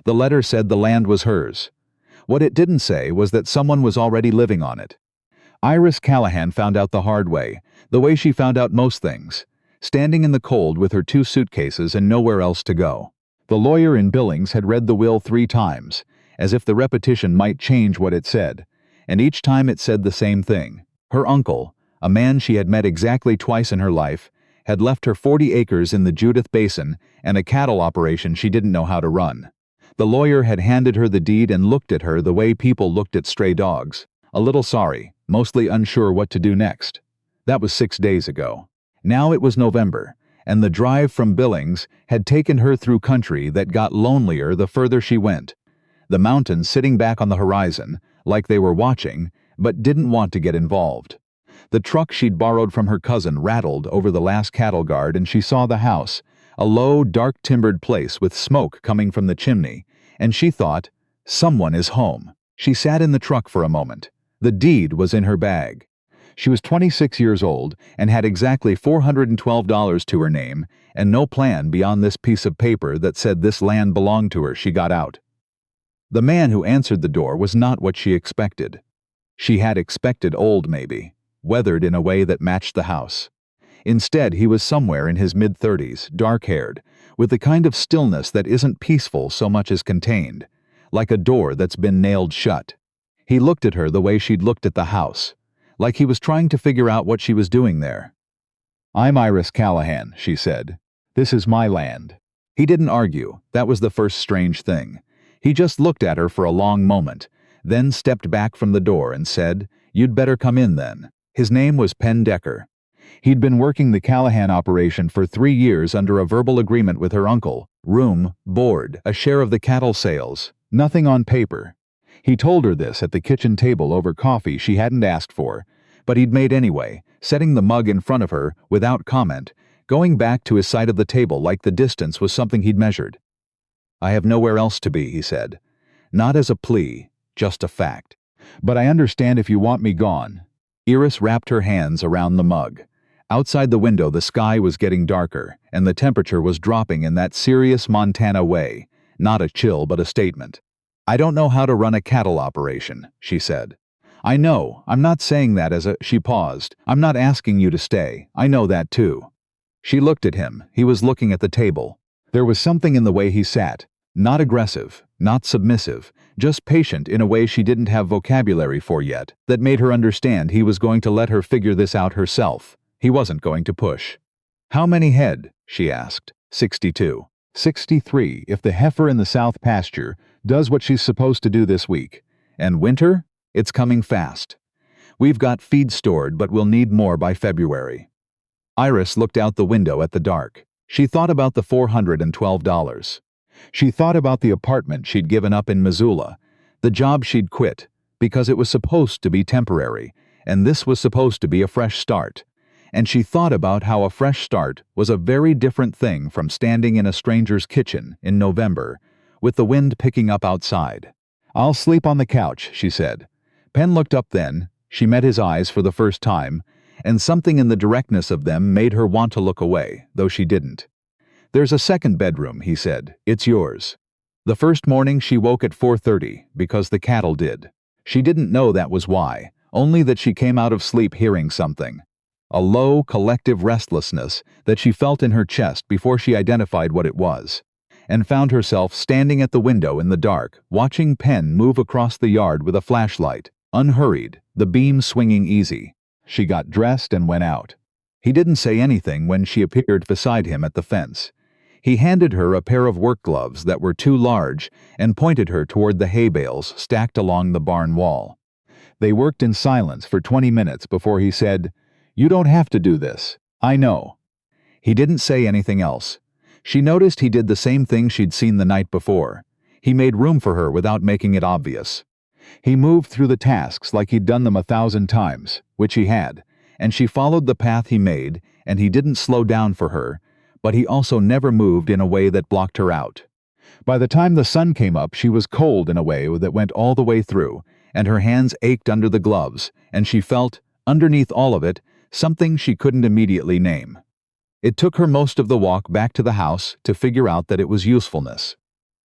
The letter said the land was hers. What it didn't say was that someone was already living on it. Iris Callahan found out the hard way, the way she found out most things, standing in the cold with her 2 suitcases and nowhere else to go. The lawyer in Billings had read the will 3 times, as if the repetition might change what it said, and each time it said the same thing. Her uncle, a man she had met exactly twice in her life, had left her 40 acres in the Judith Basin and a cattle operation she didn't know how to run. The lawyer had handed her the deed and looked at her the way people looked at stray dogs, a little sorry, mostly unsure what to do next. That was 6 days ago. Now it was November, and the drive from Billings had taken her through country that got lonelier the further she went. The mountains sitting back on the horizon, like they were watching, but didn't want to get involved. The truck she'd borrowed from her cousin rattled over the last cattle guard, and she saw the house, a low, dark-timbered place with smoke coming from the chimney, and she thought, someone is home. She sat in the truck for a moment. The deed was in her bag. She was 26 years old and had exactly $412 to her name and no plan beyond this piece of paper that said this land belonged to her. She got out. The man who answered the door was not what she expected. She had expected old, maybe, weathered in a way that matched the house. Instead, he was somewhere in his mid-30s, dark-haired, with the kind of stillness that isn't peaceful so much as contained, like a door that's been nailed shut. He looked at her the way she'd looked at the house, like he was trying to figure out what she was doing there. "I'm Iris Callahan," she said. "This is my land." He didn't argue. That was the first strange thing. He just looked at her for a long moment, then stepped back from the door and said, "You'd better come in then." His name was Penn Decker. He'd been working the Callahan operation for 3 years under a verbal agreement with her uncle. Room, board, a share of the cattle sales. Nothing on paper. He told her this at the kitchen table over coffee she hadn't asked for, but he'd made anyway, setting the mug in front of her without comment, going back to his side of the table like the distance was something he'd measured. "I have nowhere else to be," he said. Not as a plea, just a fact. "But I understand if you want me gone." Iris wrapped her hands around the mug. Outside the window the sky was getting darker, and the temperature was dropping in that serious Montana way, not a chill but a statement. "I don't know how to run a cattle operation," she said. "I know, I'm not saying that as a—" She paused. "I'm not asking you to stay. I know that too." She looked at him. He was looking at the table. There was something in the way he sat, not aggressive, not submissive, just patient in a way she didn't have vocabulary for yet, that made her understand he was going to let her figure this out herself. He wasn't going to push. "How many head?" she asked. 62. 63 if the heifer in the south pasture does what she's supposed to do this week. And winter? It's coming fast. We've got feed stored, but we'll need more by February. Iris looked out the window at the dark. She thought about the $412. She thought about the apartment she'd given up in Missoula, the job she'd quit, because it was supposed to be temporary, and this was supposed to be a fresh start. And she thought about how a fresh start was a very different thing from standing in a stranger's kitchen in November, with the wind picking up outside. "I'll sleep on the couch," she said. Penn looked up then. She met his eyes for the first time, and something in the directness of them made her want to look away, though she didn't. "There's a second bedroom," he said. "It's yours." The first morning she woke at 4:30, because the cattle did. She didn't know that was why, only that she came out of sleep hearing something. A low, collective restlessness that she felt in her chest before she identified what it was, and found herself standing at the window in the dark, watching Penn move across the yard with a flashlight, unhurried, the beam swinging easy. She got dressed and went out. He didn't say anything when she appeared beside him at the fence. He handed her a pair of work gloves that were too large and pointed her toward the hay bales stacked along the barn wall. They worked in silence for 20 minutes before he said, "You don't have to do this. I know." He didn't say anything else. She noticed he did the same thing she'd seen the night before. He made room for her without making it obvious. He moved through the tasks like he'd done them 1,000 times, which he had, and she followed the path he made, and he didn't slow down for her, but he also never moved in a way that blocked her out. By the time the sun came up, she was cold in a way that went all the way through, and her hands ached under the gloves, and she felt, underneath all of it, something she couldn't immediately name. It took her most of the walk back to the house to figure out that it was usefulness.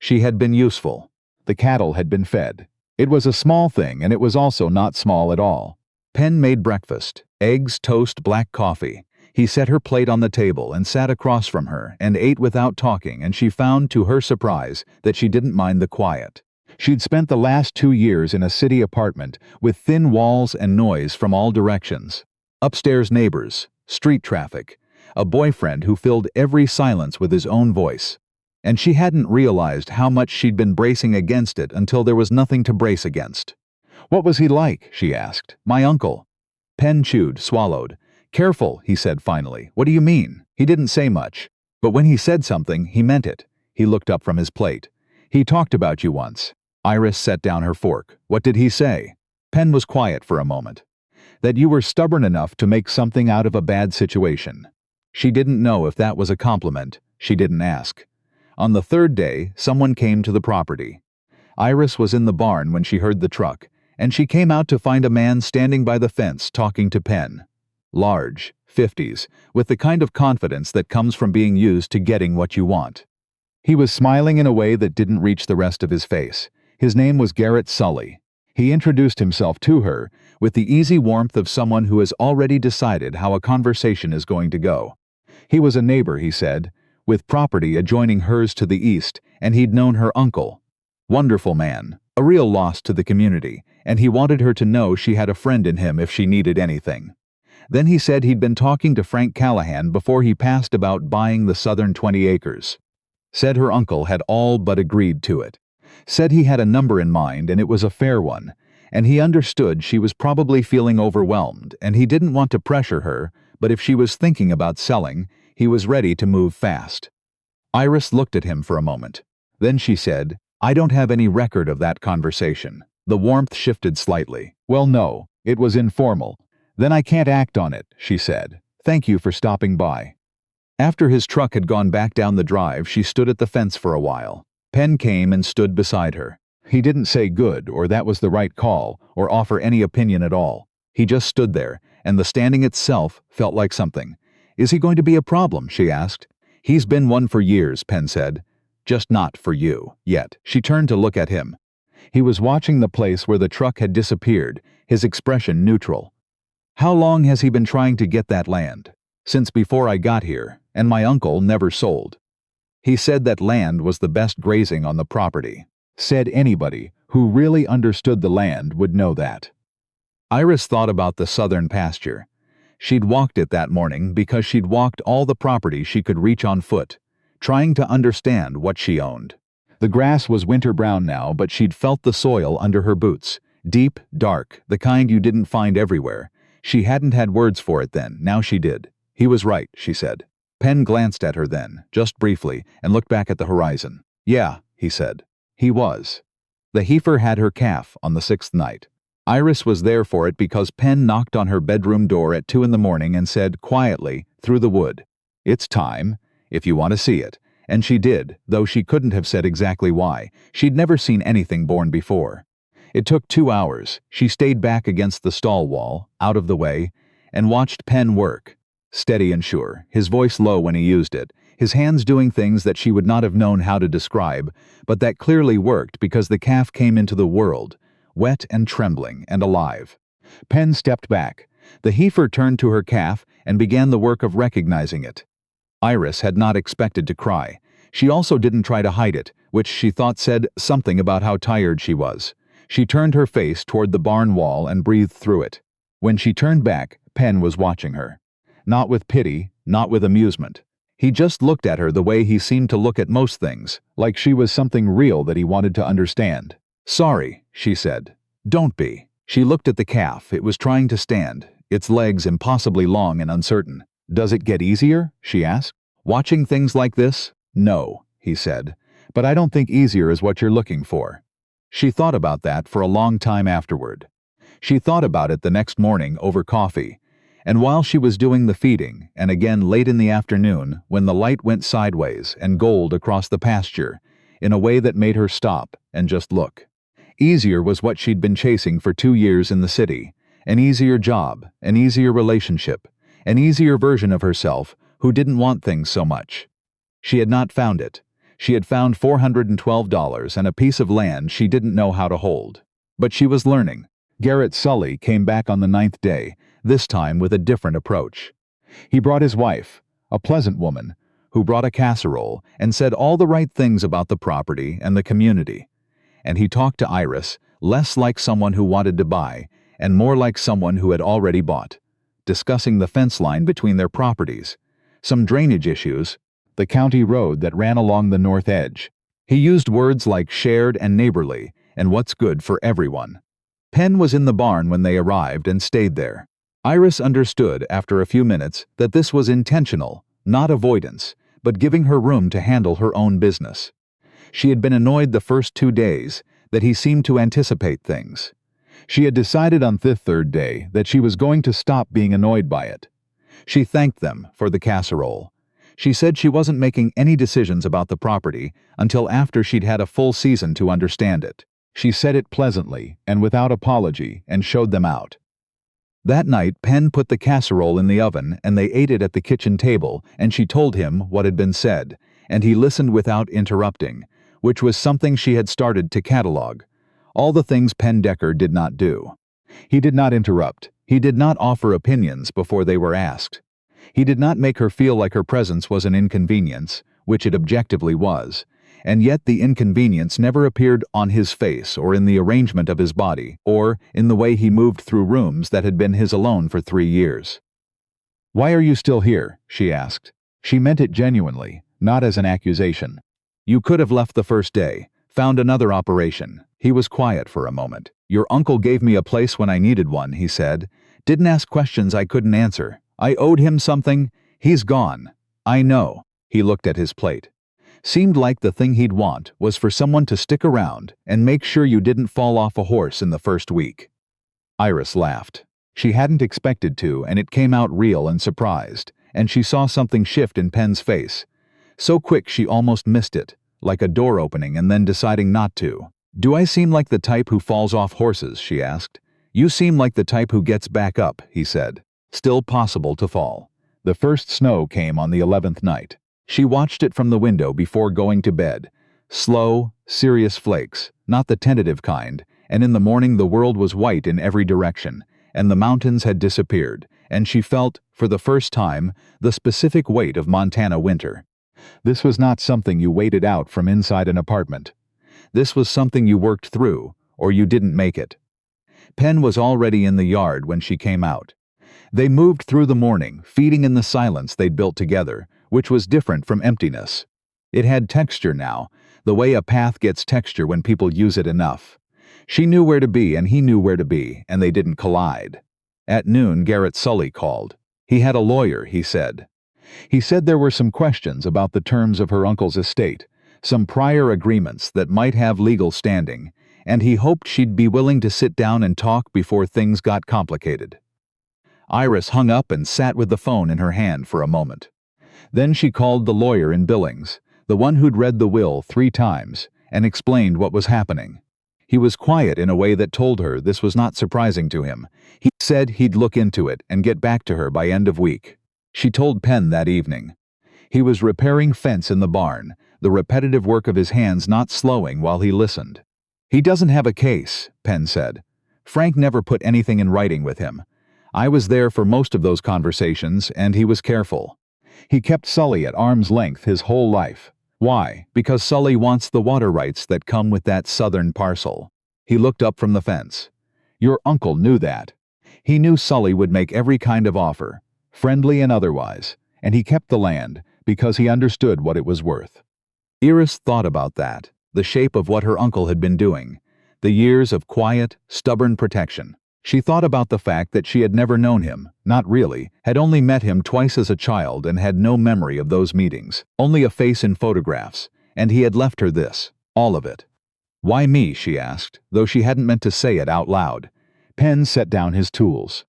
She had been useful. The cattle had been fed. It was a small thing, and it was also not small at all. Penn made breakfast: eggs, toast, black coffee. He set her plate on the table and sat across from her and ate without talking, and she found, to her surprise, that she didn't mind the quiet. She'd spent the last 2 years in a city apartment with thin walls and noise from all directions. Upstairs neighbors, street traffic, a boyfriend who filled every silence with his own voice. And she hadn't realized how much she'd been bracing against it until there was nothing to brace against. "What was he like?" she asked. "My uncle." Penn chewed, swallowed. "Careful," he said finally. "What do you mean?" He didn't say much. But when he said something, he meant it. He looked up from his plate. "He talked about you once." Iris set down her fork. "What did he say?" Penn was quiet for a moment. "That you were stubborn enough to make something out of a bad situation." She didn't know if that was a compliment. She didn't ask. On the third day, someone came to the property. Iris was in the barn when she heard the truck, and she came out to find a man standing by the fence talking to Penn. Large, 50s, with the kind of confidence that comes from being used to getting what you want. He was smiling in a way that didn't reach the rest of his face. His name was Garrett Sully. He introduced himself to her with the easy warmth of someone who has already decided how a conversation is going to go. He was a neighbor, he said, with property adjoining hers to the east, and he'd known her uncle. Wonderful man, a real loss to the community, and he wanted her to know she had a friend in him if she needed anything. Then he said he'd been talking to Frank Callahan before he passed about buying the southern 20 acres. Said her uncle had all but agreed to it. Said he had a number in mind and it was a fair one, and he understood she was probably feeling overwhelmed and he didn't want to pressure her, but if she was thinking about selling, he was ready to move fast. Iris looked at him for a moment. Then she said, "I don't have any record of that conversation." The warmth shifted slightly. "Well, no, it was informal." "Then I can't act on it," she said. "Thank you for stopping by." After his truck had gone back down the drive, she stood at the fence for a while. Penn came and stood beside her. He didn't say good, or that was the right call, or offer any opinion at all. He just stood there, and the standing itself felt like something. "Is he going to be a problem?" she asked. "He's been one for years," Penn said. "Just not for you, yet." She turned to look at him. He was watching the place where the truck had disappeared, his expression neutral. "How long has he been trying to get that land?" "Since before I got here, and my uncle never sold." He said that land was the best grazing on the property. Said anybody who really understood the land would know that. Iris thought about the southern pasture. She'd walked it that morning because she'd walked all the property she could reach on foot, trying to understand what she owned. The grass was winter brown now, but she'd felt the soil under her boots. Deep, dark, the kind you didn't find everywhere. She hadn't had words for it then, now she did. "He was right," she said. Penn glanced at her then, just briefly, and looked back at the horizon. "Yeah," he said. He was. The heifer had her calf on the 6th night. Iris was there for it because Penn knocked on her bedroom door at 2 a.m. and said, quietly, through the wood, "It's time, if you want to see it." And she did, though she couldn't have said exactly why. She'd never seen anything born before. It took 2 hours. She stayed back against the stall wall, out of the way, and watched Penn work. Steady and sure, his voice low when he used it, his hands doing things that she would not have known how to describe, but that clearly worked because the calf came into the world, wet and trembling and alive. Penn stepped back. The heifer turned to her calf and began the work of recognizing it. Iris had not expected to cry. She also didn't try to hide it, which she thought said something about how tired she was. She turned her face toward the barn wall and breathed through it. When she turned back, Penn was watching her. Not with pity, not with amusement. He just looked at her the way he seemed to look at most things, like she was something real that he wanted to understand. "Sorry," she said. "Don't be." She looked at the calf. It was trying to stand, its legs impossibly long and uncertain. "Does it get easier?" she asked. "Watching things like this?" "No," he said. "But I don't think easier is what you're looking for." She thought about that for a long time afterward. She thought about it the next morning over coffee. And while she was doing the feeding, and again late in the afternoon, when the light went sideways and gold across the pasture, in a way that made her stop and just look. Easier was what she'd been chasing for 2 years in the city. An easier job, an easier relationship, an easier version of herself who didn't want things so much. She had not found it. She had found $412 and a piece of land she didn't know how to hold. But she was learning. Garrett Sully came back on the 9th day, this time with a different approach. He brought his wife, a pleasant woman, who brought a casserole and said all the right things about the property and the community. And he talked to Iris, less like someone who wanted to buy, and more like someone who had already bought, discussing the fence line between their properties, some drainage issues, the county road that ran along the north edge. He used words like shared and neighborly, and what's good for everyone. Penn was in the barn when they arrived and stayed there. Iris understood after a few minutes that this was intentional, not avoidance, but giving her room to handle her own business. She had been annoyed the first 2 days that he seemed to anticipate things. She had decided on the 3rd day that she was going to stop being annoyed by it. She thanked them for the casserole. She said she wasn't making any decisions about the property until after she'd had a full season to understand it. She said it pleasantly and without apology and showed them out. That night, Penn put the casserole in the oven and they ate it at the kitchen table, and she told him what had been said, and he listened without interrupting, which was something she had started to catalog. All the things Penn Decker did not do. He did not interrupt. He did not offer opinions before they were asked. He did not make her feel like her presence was an inconvenience, which it objectively was, and yet the inconvenience never appeared on his face or in the arrangement of his body or in the way he moved through rooms that had been his alone for 3 years. "Why are you still here?" she asked. She meant it genuinely, not as an accusation. "You could have left the first day, found another operation." He was quiet for a moment. "Your uncle gave me a place when I needed one," he said. "Didn't ask questions I couldn't answer. I owed him something. He's gone. I know." He looked at his plate. Seemed like the thing he'd want was for someone to stick around and make sure you didn't fall off a horse in the first week. Iris laughed. She hadn't expected to, and it came out real and surprised, and she saw something shift in Penn's face. So quick she almost missed it, like a door opening and then deciding not to. "Do I seem like the type who falls off horses?" she asked. "You seem like the type who gets back up," he said. Still possible to fall. The first snow came on the 11th night. She watched it from the window before going to bed. Slow, serious flakes, not the tentative kind, and in the morning the world was white in every direction, and the mountains had disappeared, and she felt, for the first time, the specific weight of Montana winter. This was not something you waited out from inside an apartment. This was something you worked through, or you didn't make it. Penn was already in the yard when she came out. They moved through the morning, feeding in the silence they'd built together, which was different from emptiness. It had texture now, the way a path gets texture when people use it enough. She knew where to be and he knew where to be, and they didn't collide. At noon, Garrett Sully called. He had a lawyer, he said. He said there were some questions about the terms of her uncle's estate, some prior agreements that might have legal standing, and he hoped she'd be willing to sit down and talk before things got complicated. Iris hung up and sat with the phone in her hand for a moment. Then she called the lawyer in Billings, the one who'd read the will 3 times, and explained what was happening. He was quiet in a way that told her this was not surprising to him. He said he'd look into it and get back to her by end of week. She told Penn that evening. He was repairing fence in the barn, the repetitive work of his hands not slowing while he listened. "He doesn't have a case," Penn said. "Frank never put anything in writing with him. I was there for most of those conversations, and he was careful. He kept Sully at arm's length his whole life. Why? Because Sully wants the water rights that come with that southern parcel." He looked up from the fence. "Your uncle knew that. He knew Sully would make every kind of offer, friendly and otherwise, and he kept the land because he understood what it was worth." Iris thought about that, the shape of what her uncle had been doing, the years of quiet, stubborn protection. She thought about the fact that she had never known him, not really, had only met him twice as a child and had no memory of those meetings, only a face in photographs, and he had left her this, all of it. "Why me?" she asked, though she hadn't meant to say it out loud. Penn set down his tools.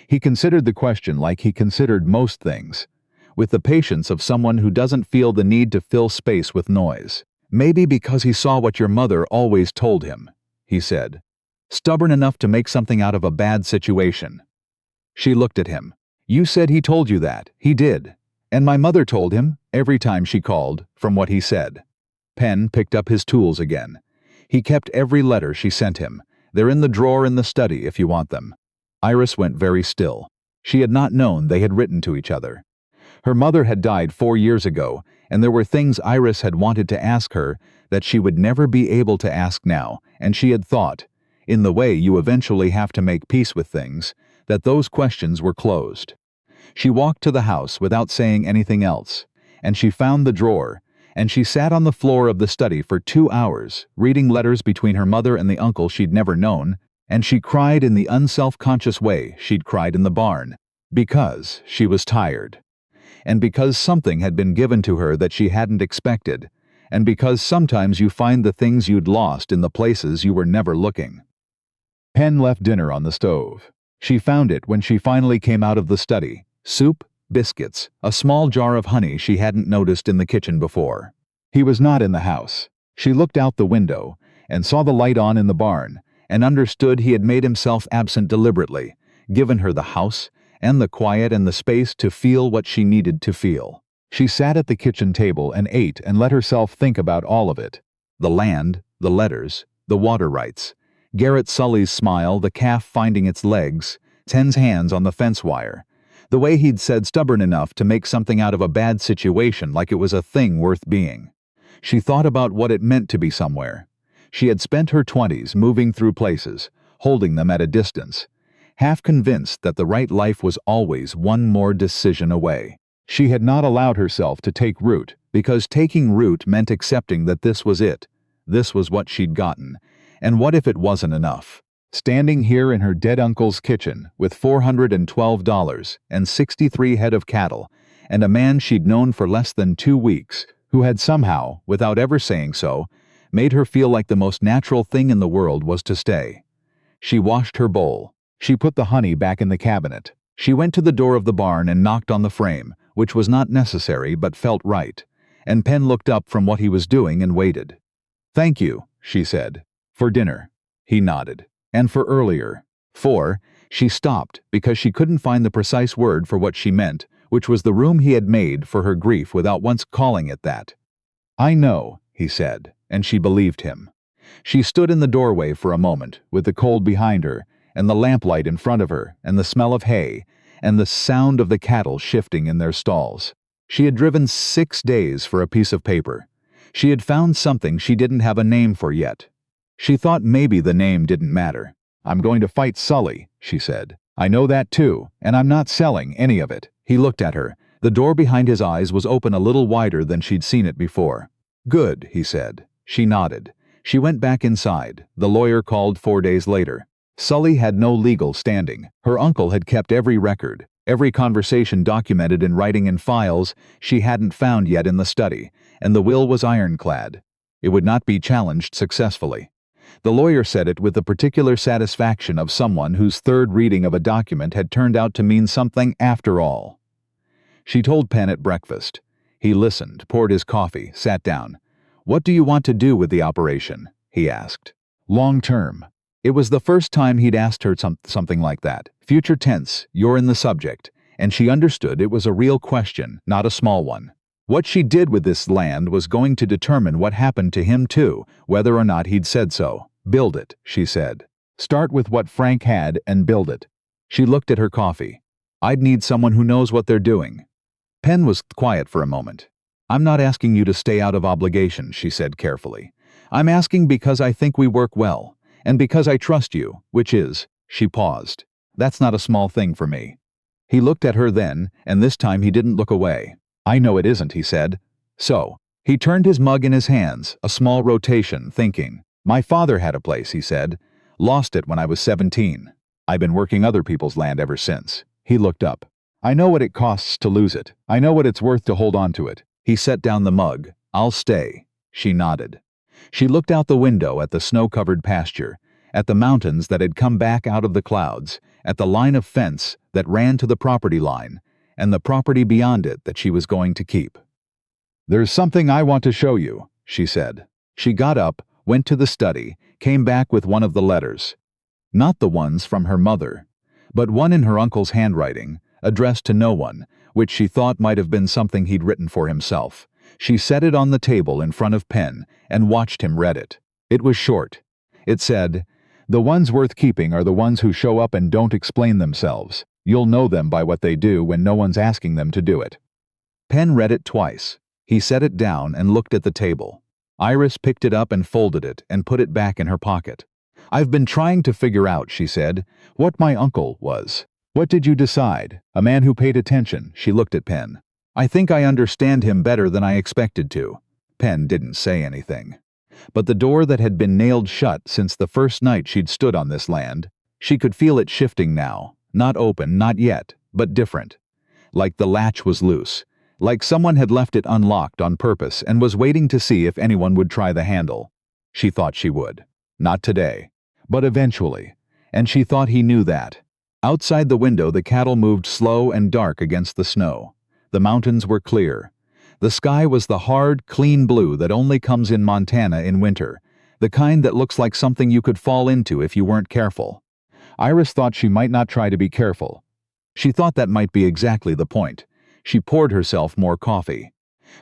He considered the question like he considered most things, with the patience of someone who doesn't feel the need to fill space with noise. "Maybe because he saw what your mother always told him," he said. "Stubborn enough to make something out of a bad situation." She looked at him. "You said he told you that. He did. And my mother told him, every time she called, from what he said." Penn picked up his tools again. He kept every letter she sent him. They're in the drawer in the study if you want them. Iris went very still. She had not known they had written to each other. Her mother had died 4 years ago, and there were things Iris had wanted to ask her that she would never be able to ask now, and she had thought, in the way you eventually have to make peace with things, that those questions were closed. She walked to the house without saying anything else, and she found the drawer, and she sat on the floor of the study for 2 hours, reading letters between her mother and the uncle she'd never known, and she cried in the unself-conscious way she'd cried in the barn, because she was tired, and because something had been given to her that she hadn't expected, and because sometimes you find the things you'd lost in the places you were never looking. Penn left dinner on the stove. She found it when she finally came out of the study. Soup, biscuits, a small jar of honey she hadn't noticed in the kitchen before. He was not in the house. She looked out the window and saw the light on in the barn and understood he had made himself absent deliberately, given her the house and the quiet and the space to feel what she needed to feel. She sat at the kitchen table and ate and let herself think about all of it. The land, the letters, the water rights, Garrett Sully's smile, the calf finding its legs, Ten's hands on the fence wire, the way he'd said stubborn enough to make something out of a bad situation like it was a thing worth being. She thought about what it meant to be somewhere. She had spent her 20s moving through places, holding them at a distance, half convinced that the right life was always one more decision away. She had not allowed herself to take root, because taking root meant accepting that this was it. This was what she'd gotten. And what if it wasn't enough? Standing here in her dead uncle's kitchen with $412 and 63 head of cattle, and a man she'd known for less than 2 weeks, who had somehow, without ever saying so, made her feel like the most natural thing in the world was to stay. She washed her bowl. She put the honey back in the cabinet. She went to the door of the barn and knocked on the frame, which was not necessary but felt right, and Penn looked up from what he was doing and waited. "Thank you," she said. "For dinner." He nodded. "And for earlier." She stopped because she couldn't find the precise word for what she meant, which was the room he had made for her grief without once calling it that. "I know," he said, and she believed him. She stood in the doorway for a moment, with the cold behind her, and the lamplight in front of her, and the smell of hay, and the sound of the cattle shifting in their stalls. She had driven 6 days for a piece of paper. She had found something she didn't have a name for yet. She thought maybe the name didn't matter. "I'm going to fight Sully," she said. "I know that too, and I'm not selling any of it." He looked at her. The door behind his eyes was open a little wider than she'd seen it before. "Good," he said. She nodded. She went back inside. The lawyer called 4 days later. Sully had no legal standing. Her uncle had kept every record, every conversation documented in writing in files she hadn't found yet in the study, and the will was ironclad. It would not be challenged successfully. The lawyer said it with the particular satisfaction of someone whose third reading of a document had turned out to mean something after all. She told Penn at breakfast. He listened, poured his coffee, sat down. "What do you want to do with the operation?" he asked. "Long term." It was the first time he'd asked her something like that. Future tense, you're in the subject, and she understood it was a real question, not a small one. What she did with this land was going to determine what happened to him too, whether or not he'd said so. "Build it," she said. "Start with what Frank had and build it." She looked at her coffee. "I'd need someone who knows what they're doing." Penn was quiet for a moment. "I'm not asking you to stay out of obligation," she said carefully. "I'm asking because I think we work well, and because I trust you, which is," she paused. "That's not a small thing for me." He looked at her then, and this time he didn't look away. "I know it isn't," he said. "So." He turned his mug in his hands, a small rotation, thinking. "My father had a place," he said. "Lost it when I was 17. I've been working other people's land ever since." He looked up. "I know what it costs to lose it. I know what it's worth to hold on to it." He set down the mug. "I'll stay." She nodded. She looked out the window at the snow-covered pasture, at the mountains that had come back out of the clouds, at the line of fence that ran to the property line, and the property beyond it that she was going to keep. "There's something I want to show you," she said. She got up, went to the study, came back with one of the letters. Not the ones from her mother, but one in her uncle's handwriting, addressed to no one, which she thought might have been something he'd written for himself. She set it on the table in front of Penn and watched him read it. It was short. It said, "The ones worth keeping are the ones who show up and don't explain themselves. You'll know them by what they do when no one's asking them to do it." Penn read it twice. He set it down and looked at the table. Iris picked it up and folded it and put it back in her pocket. "I've been trying to figure out," she said, "what my uncle was." "What did you decide?" "A man who paid attention." She looked at Penn. "I think I understand him better than I expected to." Penn didn't say anything. But the door that had been nailed shut since the first night she'd stood on this land, she could feel it shifting now. Not open, not yet, but different. Like the latch was loose. Like someone had left it unlocked on purpose and was waiting to see if anyone would try the handle. She thought she would. Not today. But eventually. And she thought he knew that. Outside the window, the cattle moved slow and dark against the snow. The mountains were clear. The sky was the hard, clean blue that only comes in Montana in winter, the kind that looks like something you could fall into if you weren't careful. Iris thought she might not try to be careful. She thought that might be exactly the point. She poured herself more coffee.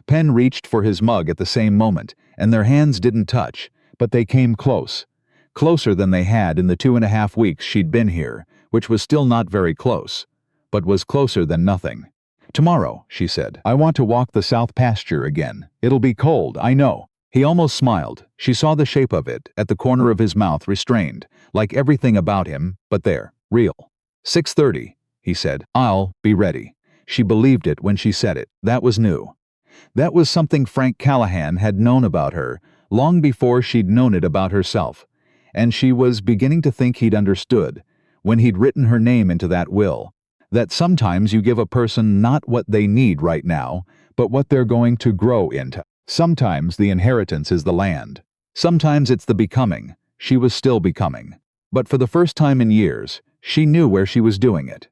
Penn reached for his mug at the same moment, and their hands didn't touch, but they came close. Closer than they had in the 2.5 weeks she'd been here, which was still not very close, but was closer than nothing. "Tomorrow," she said, "I want to walk the south pasture again. It'll be cold, I know." He almost smiled. She saw the shape of it, at the corner of his mouth, restrained, like everything about him, but there, real. 6:30, he said. "I'll be ready." She believed it when she said it. That was new. That was something Frank Callahan had known about her, long before she'd known it about herself. And she was beginning to think he'd understood, when he'd written her name into that will, that sometimes you give a person not what they need right now, but what they're going to grow into. Sometimes the inheritance is the land. Sometimes it's the becoming. She was still becoming. But for the first time in years, she knew where she was doing it.